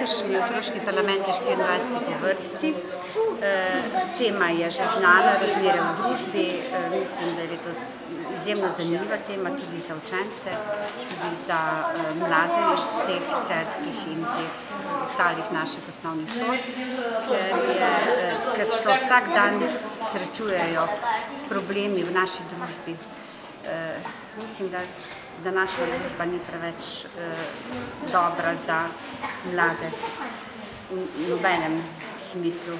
Letošnji otroški parlament je 24. po vrsti. Tema je že znana, razmere v družbi. Mislim, da je letos izjemno zanimiva tema tudi za učence, tudi za mlade iz vseh celjskih in teh ostalih naših osnovnih šol, ker se vsak dan srečujejo s problemi v naši družbi. Mislim, da današnja družba ni preveč dobra za mlade v nobenem smislu.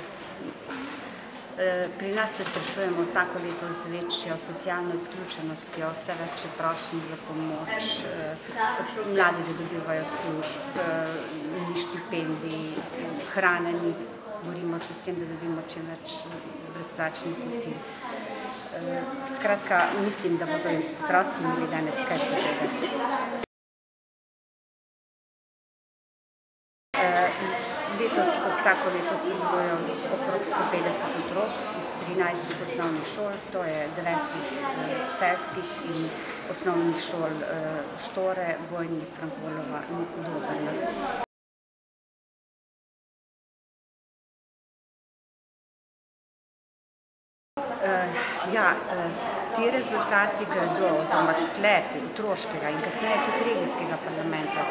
Pri nas se srečujemo vsako leto z večjo socialno izključenostjo, vse več je prošenj za pomoč, mladi ne dobivajo služb, ni štipendij, hrane ni, borimo se s tem, da dobimo čim več brezplačnih kosil. Skratka, mislim, da bodo otroci imeli danes kaj povedati. Letos, kot vsako leto, se bojo okrog 150 otrok iz 13 osnovnih šol, to je 9 celjskih in osnovnih šol Štore, Vojnik, Frankolova in Dobrna. Ti rezultati gredo, oziroma sklepi otroškega in kasneje tudi regijskega parlamenta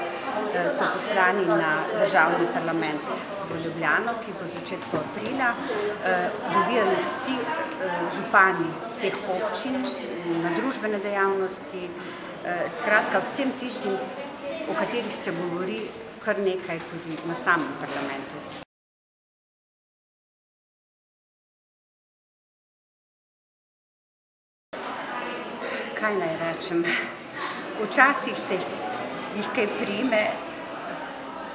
so poslani na državni parlament v Ljubljano, ki bo v začetku aprila. Dobijo vsi župani vseh občin na družbene dejavnosti, skratka vsem tistim, o katerih se govori kar nekaj tudi na samem parlamentu. Kaj naj rečem? Včasih se jih kaj prime,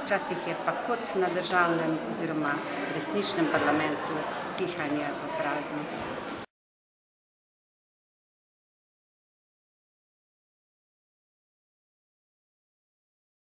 včasih je pa kot na državnem oziroma resničnem parlamentu pihanje v prazno.